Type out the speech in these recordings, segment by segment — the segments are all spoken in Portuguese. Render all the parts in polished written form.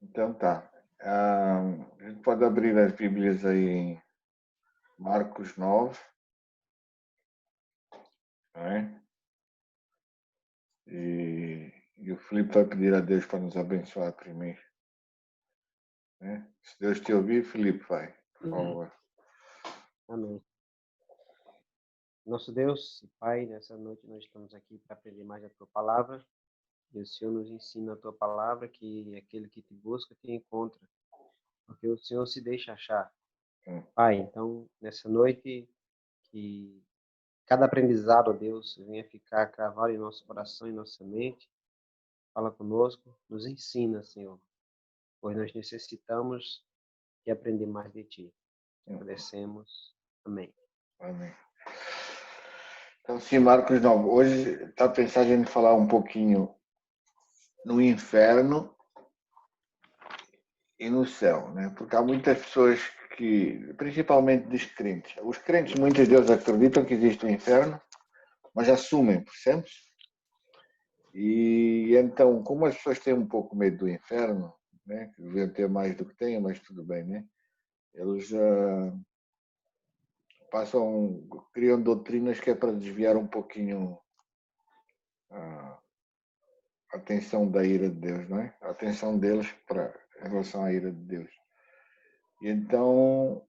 Então tá. A gente pode abrir as Bíblias aí em Marcos 9, não é? E o Filipe vai pedir a Deus para nos abençoar primeiro, né? Se Deus te ouvir, Filipe, vai, por favor. Amém. Nosso Deus e Pai, nessa noite nós estamos aqui para aprender mais a Tua palavra. E o Senhor nos ensina a Tua palavra, que aquele que te busca te encontra, porque o Senhor se deixa achar. Hum, Pai, então, nessa noite, que cada aprendizado, ó Deus, venha ficar cravado em nosso coração e nossa mente. Fala conosco, nos ensina, Senhor, pois nós necessitamos de aprender mais de Ti. Te hum, agradecemos. Amém. amém. Então, sim, Marcos 9. Hoje está pensando a gente falar um pouquinho no inferno e no céu, né? Porque há muitas pessoas que, principalmente descrentes, os crentes, muitos deles acreditam que existe o inferno, mas assumem, percebes? E então, como as pessoas têm um pouco medo do inferno, né? Que deviam ter mais do que têm, mas tudo bem, né? Eles criam doutrinas que é para desviar um pouquinho a atenção da ira de Deus, não é? A atenção deles em relação à ira de Deus. E então,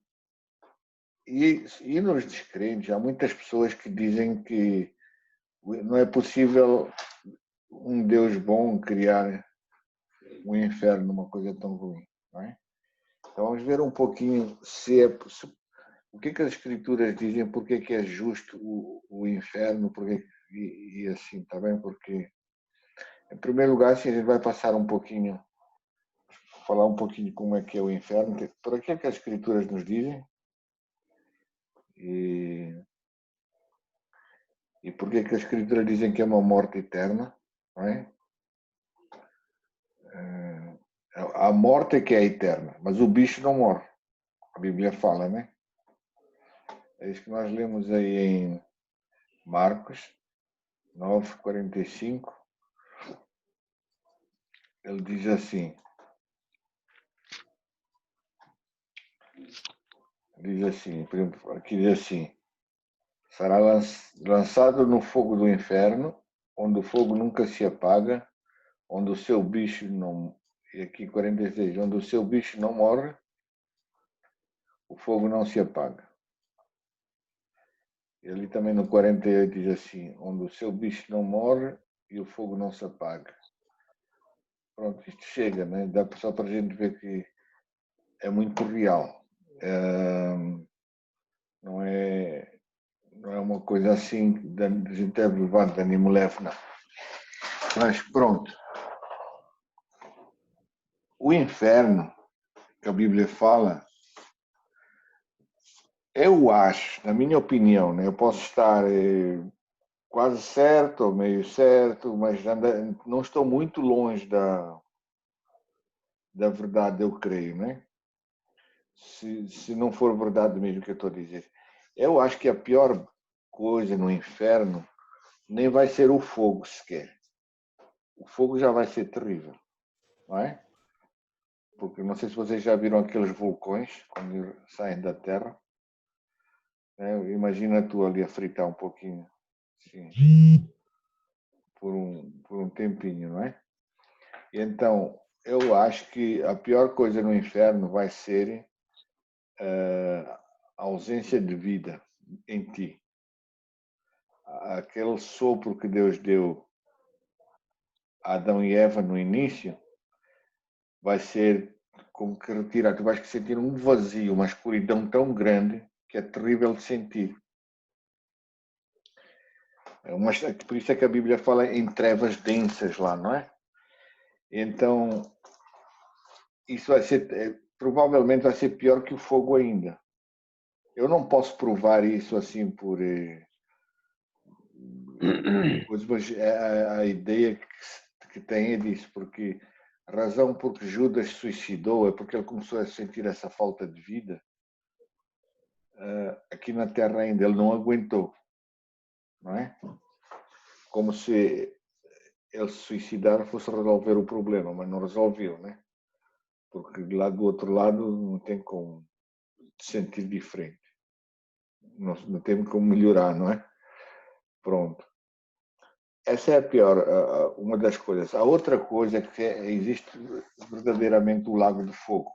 e nos descrentes, há muitas pessoas que dizem que não é possível um Deus bom criar um inferno, uma coisa tão ruim, não é? Então vamos ver um pouquinho o que as escrituras dizem, porque que é justo o inferno, e assim, está bem? Porque, em primeiro lugar, assim, a gente vai passar um pouquinho, falar um pouquinho como é que é o inferno, por que as escrituras nos dizem, e, e por que as escrituras dizem que é uma morte eterna, não é? A morte é que é eterna, mas o bicho não morre. A Bíblia fala, né? É isso que nós lemos aí em Marcos 9:45. Ele diz assim, por exemplo, aqui diz assim, será lançado no fogo do inferno, onde o fogo nunca se apaga, onde o seu bicho não, e aqui 46, onde o seu bicho não morre, o fogo não se apaga. E ali também no 48 diz assim, onde o seu bicho não morre e o fogo não se apaga. Pronto, isto chega, né? Dá só para a gente ver que é muito real. Não é, não é uma coisa assim de a gente é levado de ânimo leve, não. Mas pronto, o inferno que a Bíblia fala, eu acho, na minha opinião, né? Eu posso estar quase certo ou meio certo, mas não estou muito longe da verdade, eu creio, né? Se não for verdade mesmo o que eu estou a dizer. Eu acho que a pior coisa no inferno nem vai ser o fogo sequer. O fogo já vai ser terrível, não é? Porque não sei se vocês já viram aqueles vulcões quando saem da Terra. Né? Imagina tu ali a fritar um pouquinho, assim, por um tempinho, não é? E então, eu acho que a pior coisa no inferno vai ser a ausência de vida em ti. Aquele sopro que Deus deu a Adão e Eva no início vai ser como que retirar. Tu vais sentir um vazio, uma escuridão tão grande que é terrível de sentir. Por isso é que a Bíblia fala em trevas densas lá, não é? Então, isso vai ser, provavelmente vai ser pior que o fogo ainda. Eu não posso provar isso assim por coisas, mas a ideia que tem é disso, porque a razão por que Judas se suicidou é porque ele começou a sentir essa falta de vida aqui na Terra ainda, ele não aguentou, não é? Como se ele se suicidar fosse resolver o problema, mas não resolveu, né? porque lá do outro lado não tem como te sentir diferente. Não tem como melhorar, não é? Pronto. Essa é a pior, uma das coisas. A outra coisa é que existe verdadeiramente o lago de fogo.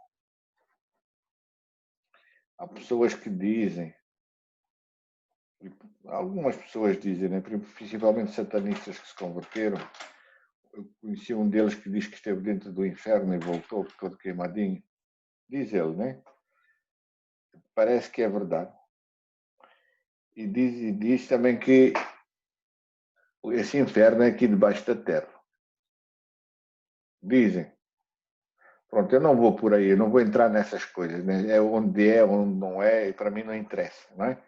Há pessoas que dizem, algumas pessoas dizem, né, principalmente satanistas que se converteram. Eu conheci um deles que diz que esteve dentro do inferno e voltou todo queimadinho. Diz ele, né? Parece que é verdade. E diz também que esse inferno é aqui debaixo da terra. Dizem. Pronto, eu não vou por aí, eu não vou entrar nessas coisas, né? É, onde não é, e para mim não interessa, não é?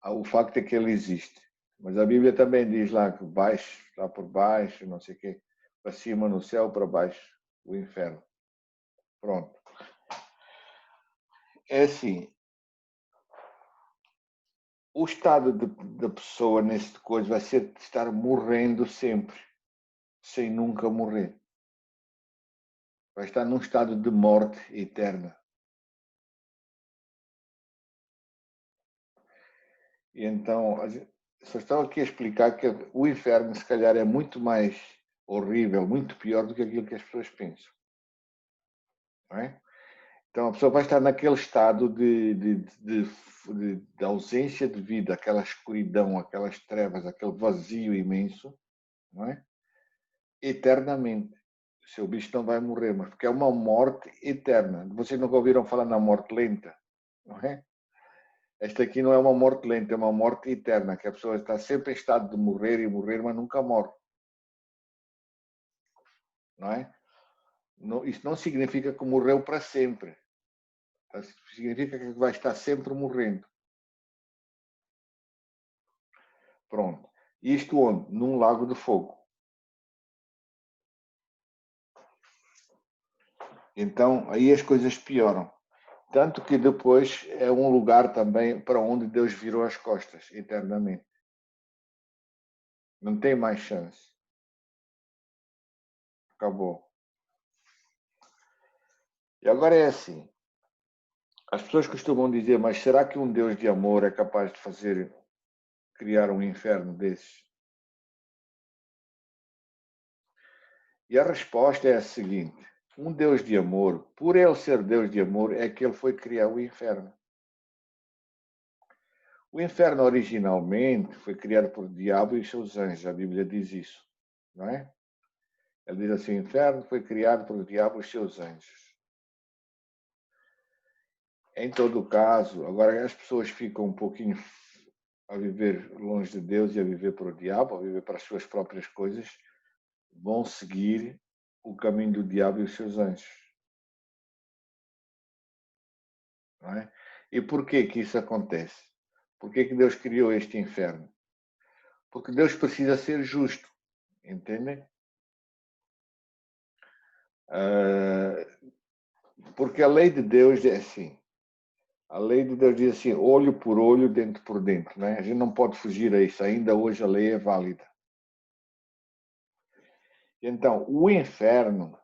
O facto é que ele existe. Mas a Bíblia também diz lá que baixo, lá por baixo, não sei o quê, para cima no céu, para baixo o inferno. Pronto. É assim, o estado da pessoa nesse coisa vai ser de estar morrendo sempre, sem nunca morrer. Vai estar num estado de morte eterna. E então, só estava aqui a explicar que o inferno, se calhar, é muito mais horrível, muito pior do que aquilo que as pessoas pensam. Não é? Então, a pessoa vai estar naquele estado de ausência de vida, aquela escuridão, aquelas trevas, aquele vazio imenso, não é? Eternamente. O seu bicho não vai morrer, mas porque é uma morte eterna. Vocês nunca ouviram falar na morte lenta, não é? Esta aqui não é uma morte lenta, é uma morte eterna, que a pessoa está sempre em estado de morrer e morrer, mas nunca morre. Não é? Não, isso não significa que morreu para sempre. Significa que vai estar sempre morrendo. Pronto. Isto onde? Num lago de fogo. Então, aí as coisas pioram. Tanto que depois é um lugar também para onde Deus virou as costas, eternamente. Não tem mais chance. Acabou. E agora é assim. As pessoas costumam dizer, mas será que um Deus de amor é capaz de criar um inferno desses? E a resposta é a seguinte: um Deus de amor, por ele ser Deus de amor, é que ele foi criar o inferno. O inferno originalmente foi criado por diabo e seus anjos, a Bíblia diz isso, não é? Ele diz assim: o inferno foi criado por diabo e seus anjos. Em todo caso, agora as pessoas ficam um pouquinho a viver longe de Deus e a viver para o diabo, a viver para as suas próprias coisas, vão seguir o caminho do diabo e os seus anjos. Não é? E por que isso acontece? Por que Deus criou este inferno? Porque Deus precisa ser justo, entendem? Porque a lei de Deus é assim. A lei de Deus diz assim, olho por olho, dente por dente. Né? A gente não pode fugir a isso. Ainda hoje a lei é válida. Então, o inferno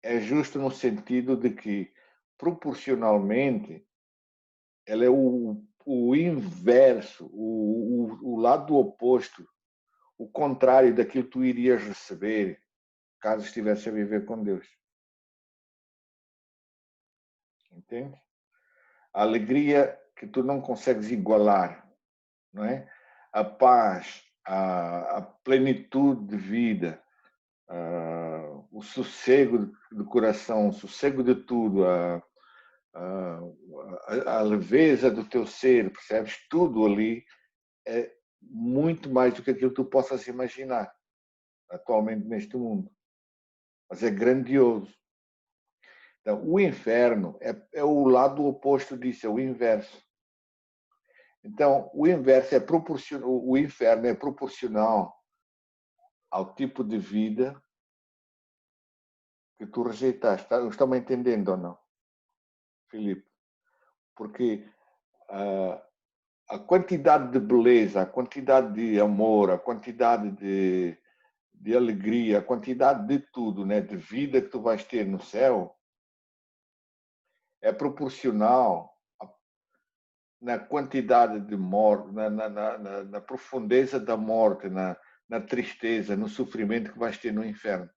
é justo no sentido de que, proporcionalmente, ele é o inverso, o lado oposto, o contrário daquilo que tu irias receber caso estivesse a viver com Deus. Entende? A alegria que tu não consegues igualar, não é? A paz, a plenitude de vida, o sossego do coração, o sossego de tudo, a leveza do teu ser, percebes? Tudo ali é muito mais do que aquilo que tu possas imaginar atualmente neste mundo. Mas é grandioso. Então, o inferno é o lado oposto disso, é o inverso. Então, o inverso é proporcional, o inferno é proporcional ao tipo de vida que tu rejeitaste. Estão-me entendendo ou não, Filipe? Porque a quantidade de beleza, a quantidade de amor, a quantidade de alegria, a quantidade de tudo, né, de vida que tu vais ter no céu, é proporcional na quantidade de morte, na profundeza da morte, na tristeza, no sofrimento que vais ter no inferno.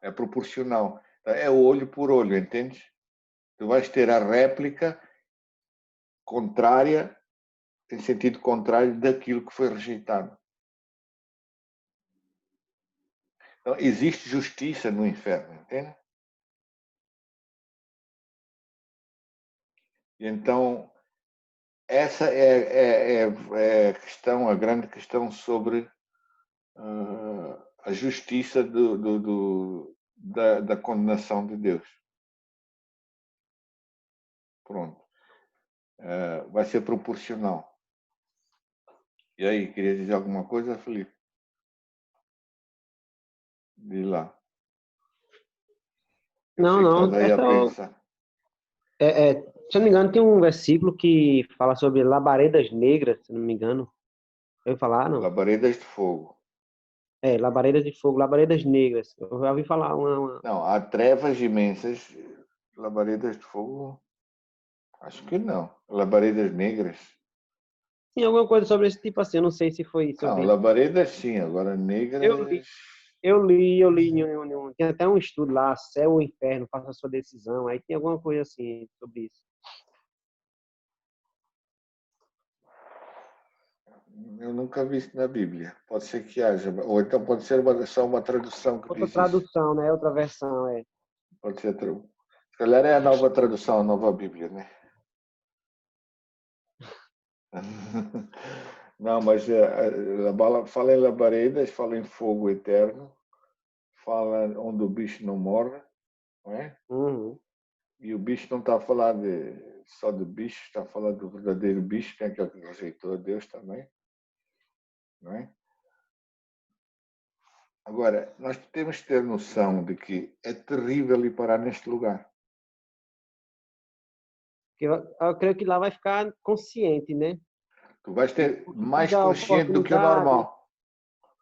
É proporcional. É olho por olho, entendes? Tu vais ter a réplica contrária, em sentido contrário daquilo que foi rejeitado. Então, existe justiça no inferno, entende? E então, essa é a questão, a grande questão sobre a justiça da condenação de Deus. Pronto. Vai ser proporcional. E aí, queria dizer alguma coisa, Felipe? Diz lá. Eu Não, sei que estás não. aí a pensar. Se eu não me engano, tem um versículo que fala sobre labaredas negras, se não me engano. Eu falar, não. Labaredas de fogo. Labaredas de fogo, labaredas negras. Eu já ouvi falar uma... Não, há trevas imensas, labaredas de fogo, acho que não. Labaredas negras. Sim, alguma coisa sobre esse tipo assim. Eu não sei se foi Não, sobre... labaredas sim, agora Eu li, negras. eu li. Tem até um estudo lá, Céu ou Inferno, faça a sua decisão. Aí tem alguma coisa assim sobre isso. Eu nunca vi isso na Bíblia. Pode ser que haja, ou então pode ser só uma tradução que Outra diz isso. tradução, né? Outra versão, Pode ser. Se calhar é a nova tradução, a nova Bíblia, né? Não, mas fala em labaredas, fala em fogo eterno, fala onde o bicho não morre, não é? Uhum. E o bicho não está a falar só de bicho, está a falar do verdadeiro bicho, que é aquele que rejeitou a Deus também, não é? Agora, nós temos que ter noção de que é terrível ir parar neste lugar. Eu creio que lá vai ficar consciente, né? Tu vais ter Porque mais tive a consciente do que o oportunidade, normal.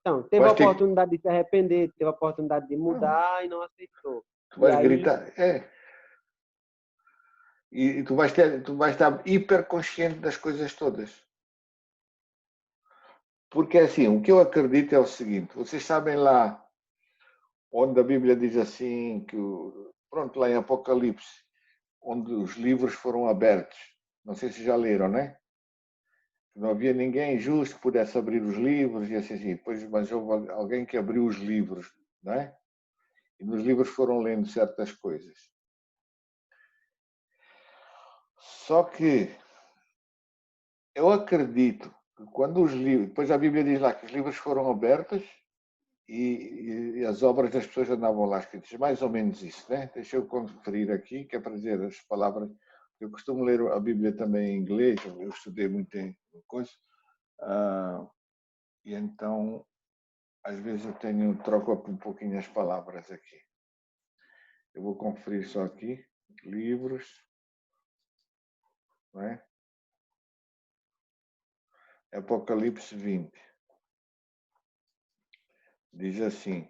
então, teve a Vais ter, oportunidade de se arrepender, teve a oportunidade de não, mudar e não aceitou. tu E vais aí, gritar, e tu vais estar hiperconsciente das coisas todas. Porque assim, o que eu acredito é o seguinte, vocês sabem lá onde a Bíblia diz assim, pronto, lá em Apocalipse, onde os livros foram abertos. Não sei se já leram, né? Não havia ninguém justo que pudesse abrir os livros e assim. Mas houve alguém que abriu os livros, não é? E nos livros foram lendo certas coisas. Só que eu acredito que quando os livros... Depois a Bíblia diz lá que os livros foram abertos e as obras das pessoas andavam lá escritas. Mais ou menos isso, né? Deixa eu conferir aqui, que é para dizer as palavras. Eu costumo ler a Bíblia também em inglês, eu estudei muito em coisa. E então, às vezes troco um pouquinho as palavras aqui. Eu vou conferir só aqui, livros, não é? Apocalipse 20. Diz assim,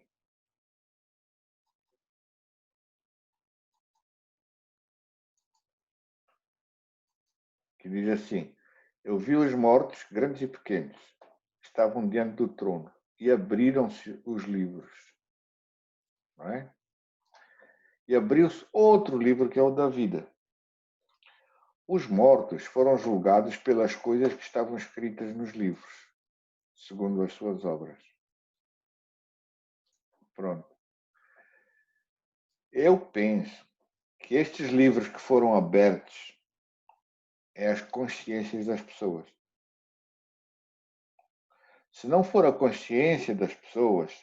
eu vi os mortos, grandes e pequenos, que estavam diante do trono, e abriram-se os livros, não é? E abriu-se outro livro que é o da vida. Os mortos foram julgados pelas coisas que estavam escritas nos livros, segundo as suas obras. Pronto. Eu penso que estes livros que foram abertos é as consciências das pessoas. Se não for a consciência das pessoas,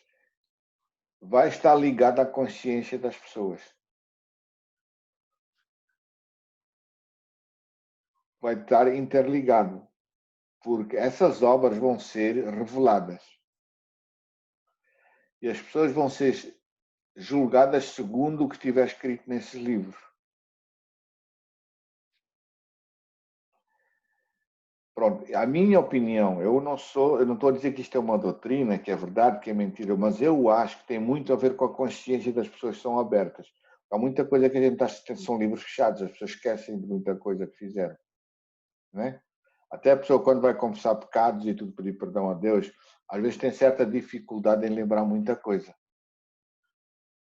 vai estar ligado à consciência das pessoas. Vai estar interligado, porque essas obras vão ser reveladas. E as pessoas vão ser julgadas segundo o que estiver escrito nesses livros. Pronto, a minha opinião, eu não estou a dizer que isto é uma doutrina, que é verdade, que é mentira, mas eu acho que tem muito a ver com a consciência das pessoas que são abertas. Há muita coisa que a gente acha que são livros fechados, as pessoas esquecem de muita coisa que fizeram, não é? Até a pessoa, quando vai confessar pecados e tudo, pedir perdão a Deus, às vezes tem certa dificuldade em lembrar muita coisa.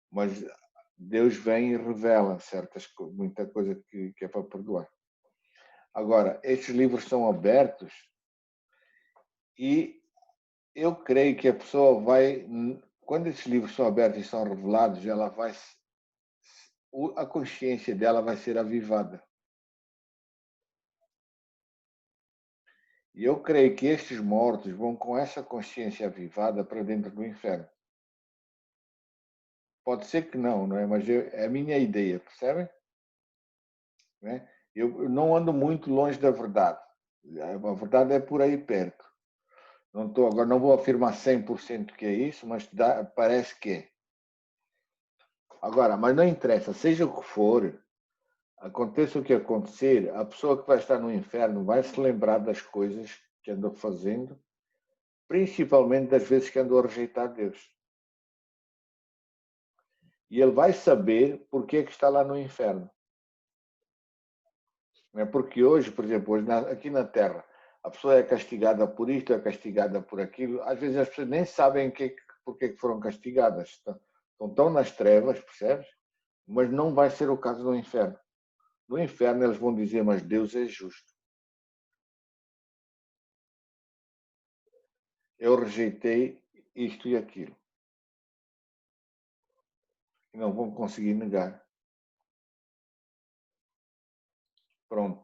Mas Deus vem e revela muita coisa que é para perdoar. Agora, estes livros são abertos e eu creio que a pessoa vai, quando esses livros são abertos e são revelados, a consciência dela vai ser avivada. E eu creio que estes mortos vão com essa consciência avivada para dentro do inferno. Pode ser que não é? Mas é a minha ideia, percebem? Né? Eu não ando muito longe da verdade. A verdade é por aí perto. Agora não vou afirmar 100% que é isso, mas parece que é. Agora, mas não interessa, seja o que for, aconteça o que acontecer, a pessoa que vai estar no inferno vai se lembrar das coisas que andou fazendo, principalmente das vezes que andou a rejeitar Deus. E ele vai saber porque é que está lá no inferno. Não é porque hoje, por exemplo, aqui na Terra, a pessoa é castigada por isto, é castigada por aquilo. Às vezes as pessoas nem sabem porque que foram castigadas. Estão tão nas trevas, percebes? Mas não vai ser o caso no inferno. No inferno eles vão dizer, mas Deus é justo. Eu rejeitei isto e aquilo. E não vão conseguir negar. Pronto.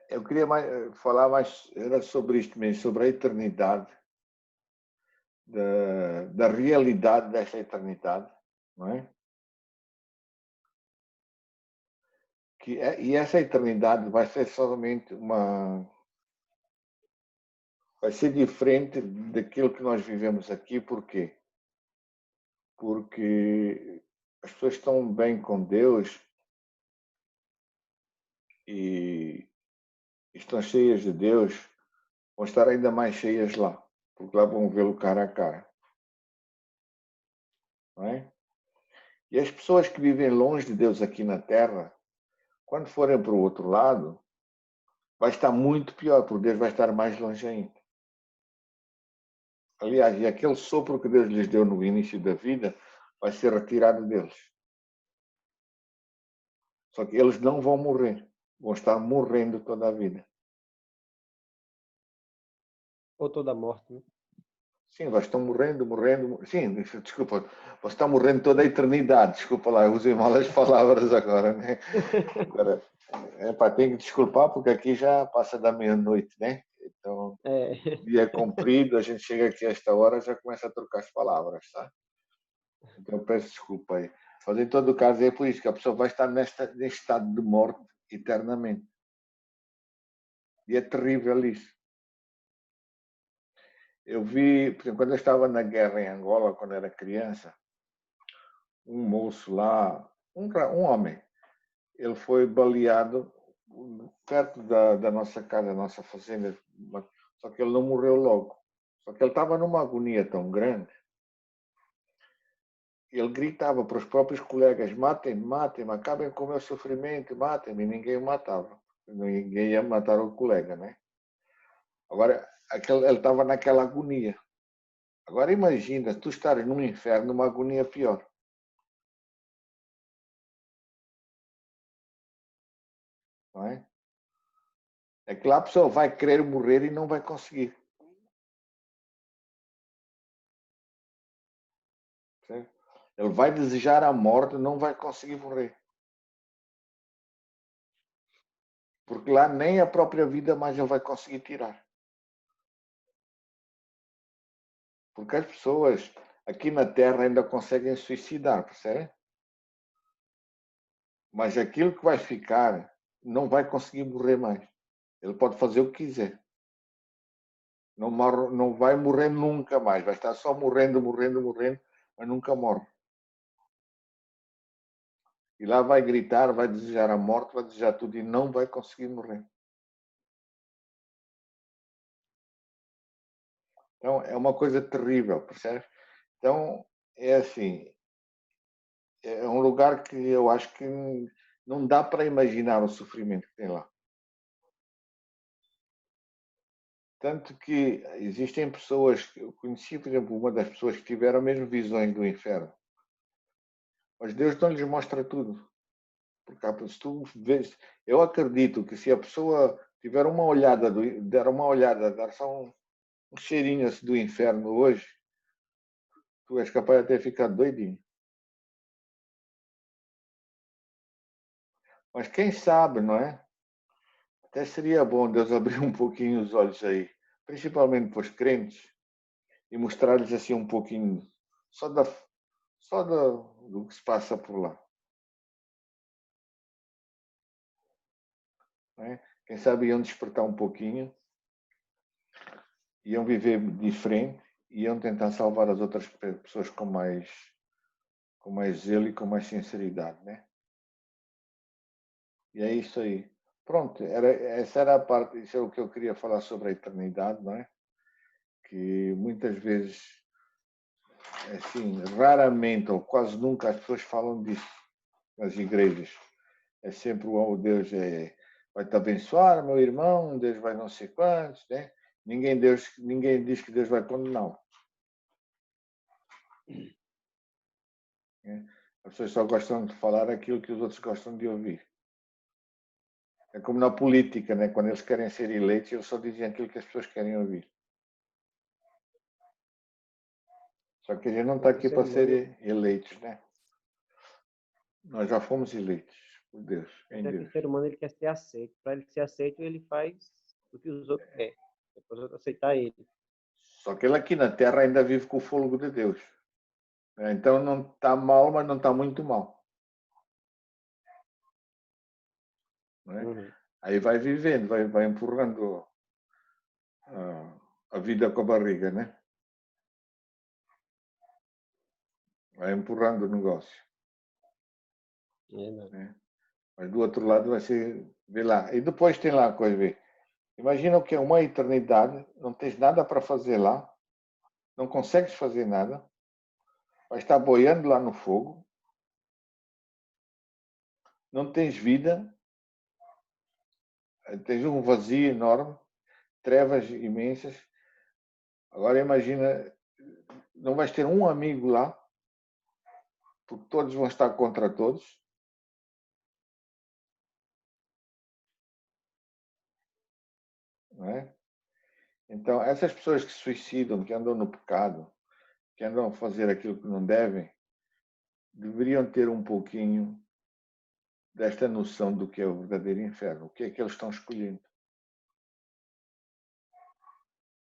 Eu queria falar mais era sobre isto mesmo, sobre a eternidade, da realidade dessa eternidade, não é? E essa eternidade vai ser somente vai ser diferente daquilo que nós vivemos aqui, por quê? Porque as pessoas estão bem com Deus e estão cheias de Deus, vão estar ainda mais cheias lá, porque lá vão vê-lo cara a cara, não é? E as pessoas que vivem longe de Deus aqui na Terra, quando forem para o outro lado, vai estar muito pior, porque Deus vai estar mais longe ainda. Aliás, e aquele sopro que Deus lhes deu no início da vida vai ser retirado deles. Só que eles não vão morrer, vão estar morrendo toda a vida. Ou toda morte, né? Sim, vai estar morrendo. Sim, desculpa, vai estar morrendo toda a eternidade. Desculpa lá, eu usei mal as palavras agora, né? Agora, tenho que desculpar porque aqui já passa da meia-noite, né? Então, o dia é comprido, a gente chega aqui a esta hora já começa a trocar as palavras, tá? Então, eu peço desculpa aí. Mas em todo caso é por isso que a pessoa vai estar neste estado de morte eternamente. E é terrível isso. Eu vi, por exemplo, quando eu estava na guerra em Angola, quando era criança, um moço lá, um homem, ele foi baleado perto da nossa casa, da nossa fazenda, só que ele não morreu logo. Só que ele estava numa agonia tão grande, ele gritava para os próprios colegas, matem-me, matem-me, acabem com o meu sofrimento, matem-me, e ninguém o matava. Ninguém ia matar o colega, né? Agora, ele estava naquela agonia. Agora imagina, tu estares num inferno, numa agonia pior. Não é? É que lá a pessoa vai querer morrer e não vai conseguir. Certo? Ele vai desejar a morte e não vai conseguir morrer. Porque lá nem a própria vida mais ele vai conseguir tirar. Porque as pessoas aqui na Terra ainda conseguem suicidar, percebe? Mas aquilo que vai ficar não vai conseguir morrer mais. Ele pode fazer o que quiser. Não vai morrer nunca mais. Vai estar só morrendo, mas nunca morre. E lá vai gritar, vai desejar a morte, vai desejar tudo e não vai conseguir morrer. Então, é uma coisa terrível, percebe? Então, é assim, é um lugar que eu acho que não dá para imaginar o sofrimento que tem lá. Tanto que existem pessoas, eu conheci, por exemplo, uma das pessoas que tiveram mesmo visões do inferno. Mas Deus não lhes mostra tudo. Porque se tu vês, eu acredito que se a pessoa tiver uma olhada, dar só um cheirinho assim do inferno hoje, tu és capaz de até ficar doidinho. Mas quem sabe, não é? Até seria bom Deus abrir um pouquinho os olhos aí, principalmente para os crentes, e mostrar-lhes assim um pouquinho só do que se passa por lá. Não é? Quem sabe iam despertar um pouquinho, iam viver diferente, iam tentar salvar as outras pessoas com mais zelo e com mais sinceridade, né? E é isso aí. Pronto, essa era a parte, isso é o que eu queria falar sobre a eternidade, não é? Que muitas vezes, assim, raramente ou quase nunca as pessoas falam disso nas igrejas. É sempre o Deus vai te abençoar, meu irmão, Deus vai não sei quantos, né? Ninguém diz que Deus vai condená-lo. Né? As pessoas só gostam de falar aquilo que os outros gostam de ouvir. É como na política, né? Quando eles querem ser eleitos, eles só dizem aquilo que as pessoas querem ouvir. Só que a gente não está aqui para ser eleitos, né? Nós já fomos eleitos por Deus, em Até que Deus. o ser humano ele quer ser aceito. Para ele ser aceito, ele faz o que os outros querem. Depois os outros aceitar ele. Só que ele aqui na Terra ainda vive com o fôlego de Deus. Então não está mal, mas não está muito mal. Não é? Uhum. Aí vai vivendo, vai empurrando a vida com a barriga, né? Vai empurrando o negócio. Né? Mas do outro lado vai ser, vê lá. E depois tem lá a coisa, vê. Imagina o que é uma eternidade, não tens nada para fazer lá, não consegues fazer nada, vai estar boiando lá no fogo, não tens vida, tens um vazio enorme, trevas imensas. Agora imagina, não vais ter um amigo lá, porque todos vão estar contra todos. Não é? Então, essas pessoas que se suicidam, que andam no pecado, que andam a fazer aquilo que não devem, deveriam ter um pouquinho desta noção do que é o verdadeiro inferno, o que é que eles estão escolhendo.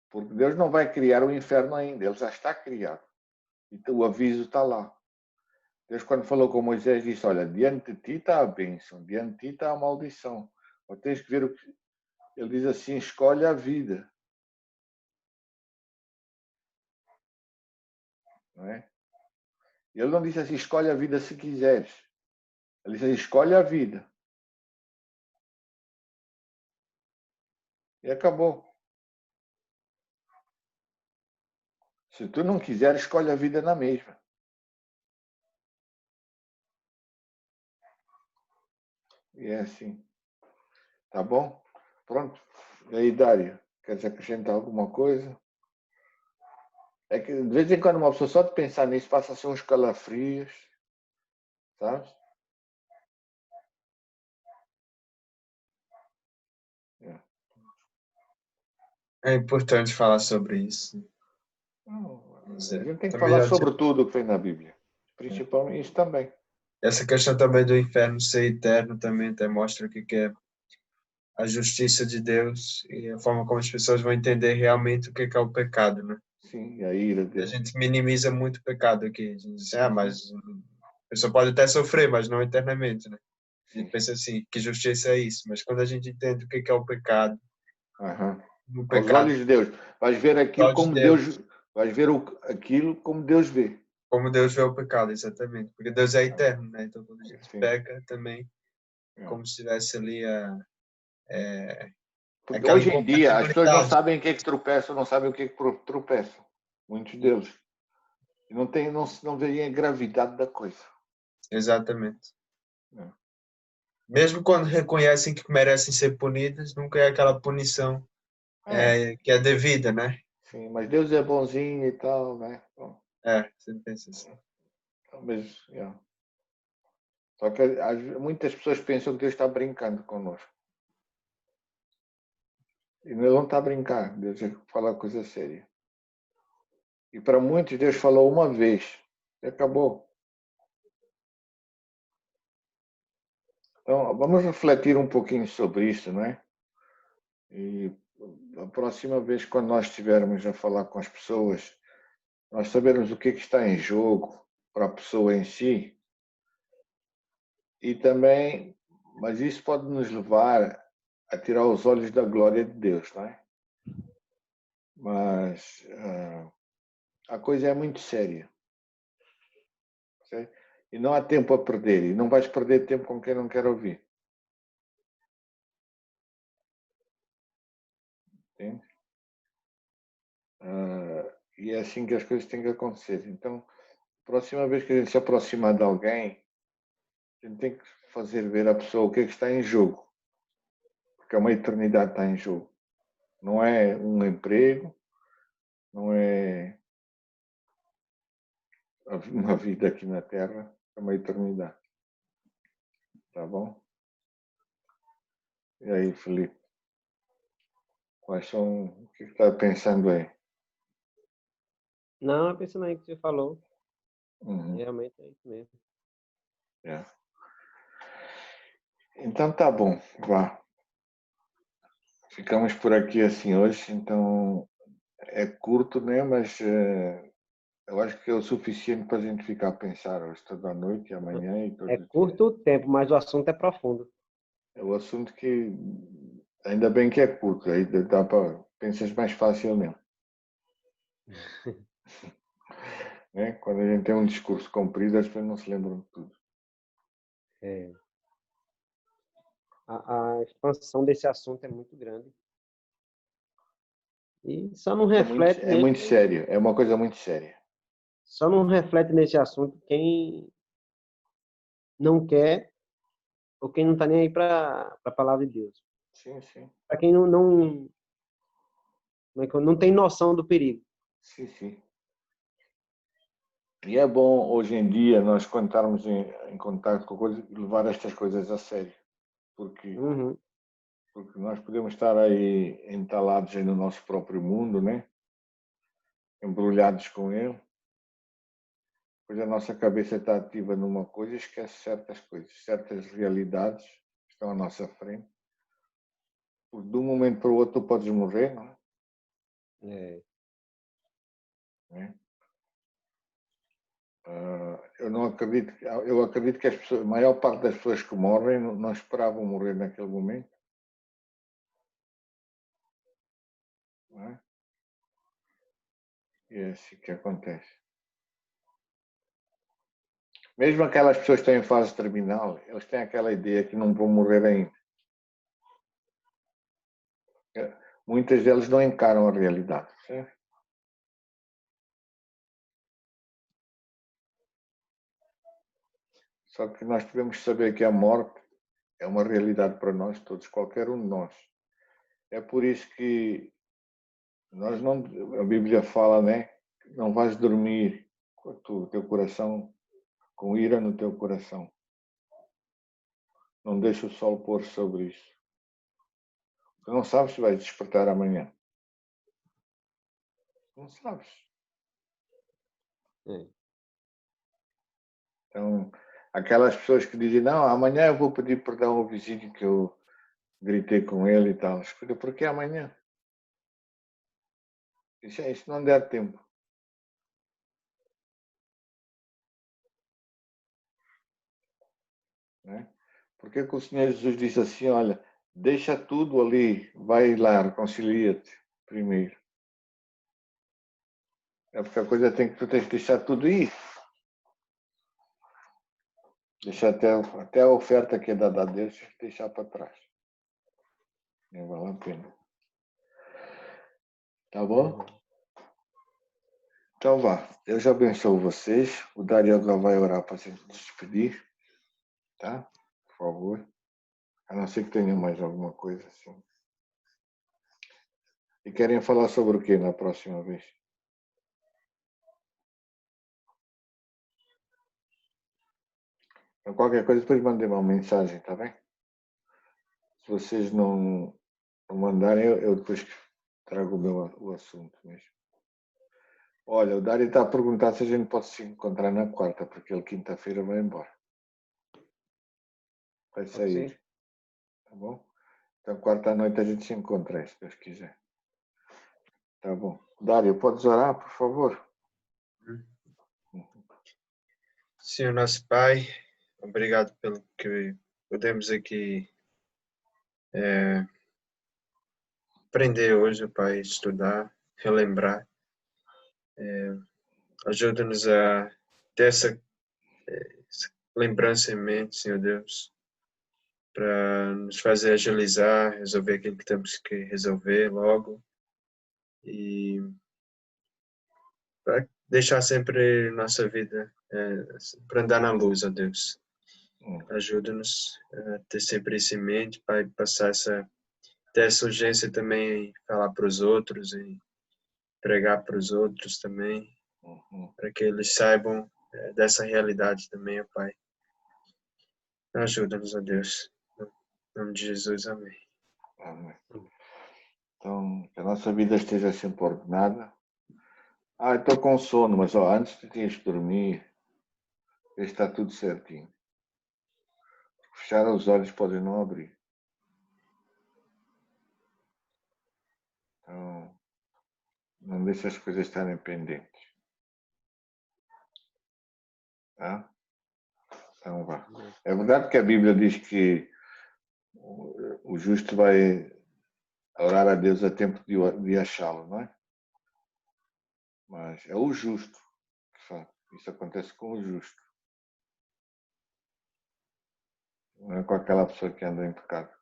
Porque Deus não vai criar o inferno ainda, ele já está criado. Então, o aviso está lá. Deus, quando falou com Moisés, disse: olha, diante de ti está a bênção, diante de ti está a maldição. Ou tens que ver o que. Ele diz assim: escolhe a vida. Não é? Ele não disse assim: escolhe a vida se quiseres. Ele disse assim: escolhe a vida. E acabou. Se tu não quiser, escolhe a vida na mesma. E é assim. Tá bom? Pronto. E aí, Dário, queres acrescentar alguma coisa? É que de vez em quando uma pessoa só de pensar nisso passa a ser uns calafrios, sabes? É. É importante falar sobre isso. A gente tem que Também falar já sobre tudo o que vem na Bíblia. Principalmente isso também. essa questão também do inferno ser eterno também até mostra o que é a justiça de Deus e a forma como as pessoas vão entender realmente o que é o pecado, né? Sim, a ira de A Deus. gente minimiza muito o pecado aqui. A gente diz, mas a pessoa pode até sofrer, mas não eternamente, né? A gente pensa assim, que justiça é isso? Mas quando a gente entende o que é o pecado, Uhum. o Aos pecado, olhos de Deus. Vais ver aquilo olhos de como Deus, Deus. Vais ver aquilo como Deus vê. como Deus vê o pecado, exatamente. Porque Deus é eterno, né? Então quando a gente Sim. peca também, como se tivesse ali Porque aquela hoje em dia as pessoas não incompatibilidade. sabem o que é que tropeçam, não sabem o que é que tropeçam. Muitos deles. E não veem a gravidade da coisa. Exatamente. É. Mesmo quando reconhecem que merecem ser punidas, nunca é aquela punição que é devida, né? Sim, mas Deus é bonzinho e tal, né? Bom, Você pensa assim. mas, só que muitas pessoas pensam que Deus está brincando connosco. E Ele não está a brincar, Deus fala coisa séria. E para muitos, Deus falou uma vez e acabou. Então, vamos refletir um pouquinho sobre isso, não é? E a próxima vez, quando nós estivermos a falar com as pessoas, nós sabermos o que está em jogo para a pessoa em si e também, mas isso pode nos levar a tirar os olhos da glória de Deus, não é? Mas a coisa é muito séria, certo? E não há tempo a perder, e não vais perder tempo com quem não quer ouvir. Entende? E é assim que as coisas têm que acontecer. Então, próxima vez que a gente se aproximar de alguém, a gente tem que fazer ver à pessoa o que é que está em jogo. Porque uma eternidade está em jogo. Não é um emprego, não é uma vida aqui na Terra, é uma eternidade. Tá bom? E aí, Felipe? Quais são. O que está pensando aí? Não, pensando aí que você falou, Uhum. realmente é isso mesmo. É. Então tá bom, vá. Ficamos por aqui assim hoje, então é curto, né? Mas eu acho que é o suficiente para a gente ficar a pensar hoje, toda a noite, e amanhã e É todos os dias. curto o tempo, mas o assunto é profundo. É o assunto que ainda bem que é curto, aí dá para pensar mais facilmente. Né? Quando a gente tem um discurso comprido, as pessoas não se lembram de tudo. É. A expansão desse assunto é muito grande. E só não reflete É muito nele, sério, é uma coisa muito séria. só não reflete nesse assunto quem não quer ou quem não está nem aí para a palavra de Deus. Sim, sim. Para quem não tem noção do perigo. Sim, sim. E é bom, hoje em dia, nós quando estarmos em contato com coisas, levar estas coisas a sério. Porque, Uhum. porque nós podemos estar aí entalados aí no nosso próprio mundo, né? Embrulhados com ele. Pois a nossa cabeça está ativa numa coisa e esquece certas coisas, certas realidades que estão à nossa frente. Porque de um momento para o outro tu podes morrer, não É. é? Eu não acredito, eu acredito que as pessoas, a maior parte das pessoas que morrem não esperavam morrer naquele momento, não é? E é assim que acontece. Mesmo aquelas pessoas que estão em fase terminal, eles têm aquela ideia que não vão morrer ainda. Muitas delas não encaram a realidade, certo? Só que nós devemos saber que a morte é uma realidade para nós todos, qualquer um de nós. É por isso que nós não, a Bíblia fala, né? Não vais dormir com o teu coração, com ira no teu coração. Não deixa o sol pôr sobre isso. Tu não sabes se vais despertar amanhã. Não sabes. É. Então, aquelas pessoas que dizem, não, amanhã eu vou pedir perdão ao vizinho que eu gritei com ele e tal. Escuta, por que amanhã? Isso não der tempo. Né? Por que o Senhor Jesus disse assim, olha, deixa tudo ali, vai lá, reconcilia-te primeiro. É porque a coisa tu tens que deixar tudo ir. Deixar até a oferta que é dada a Deus, deixar para trás. Não vale a pena. Tá bom? Então vá. Deus abençoe vocês. O Dario agora vai orar para a gente despedir, tá? Por favor. A não ser que tenha mais alguma coisa assim. E querem falar sobre o que na próxima vez? Então, qualquer coisa, depois mandem uma mensagem, tá bem? Se vocês não mandarem, eu depois trago o assunto mesmo. Olha, o Dário está a perguntar se a gente pode se encontrar na quarta, porque ele quinta-feira vai embora. Vai Pode sair, ser? tá bom? Então, quarta à noite a gente se encontra, se Deus quiser. Tá bom. Dário, podes orar, por favor? Senhor nosso Pai, obrigado pelo que podemos aqui aprender hoje, Pai, estudar, relembrar. Ajuda-nos a ter essa lembrança em mente, Senhor Deus, para nos fazer agilizar, resolver aquilo que temos que resolver logo e para deixar sempre nossa vida para andar na luz, ó Deus. Ajuda-nos a ter sempre isso em mente, Pai, passar ter essa urgência também em falar para os outros, em pregar para os outros também, para que eles saibam dessa realidade também, ó Pai. Ajuda-nos, ó Deus. Em nome de Jesus, amém. Amém. Então, que a nossa vida esteja sempre ordenada. Estou com sono, mas antes de teres de dormir, está tudo certinho. Fechar os olhos pode não abrir. Então, não deixe as coisas estarem pendentes. Tá? Então vá. É verdade que a Bíblia diz que o justo vai orar a Deus a tempo de achá-lo, não é? Mas é o justo que faz. Isso acontece com o justo. Não é com aquela pessoa que anda em pecado.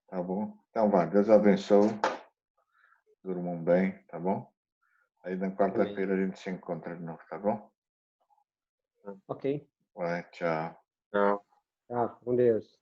Tá bom? Então vá, Deus abençoe. Durmam bem, tá bom? Aí na quarta-feira a gente se encontra de novo, tá bom? Ok. Vai, tchau. Tchau. Tá, com Deus.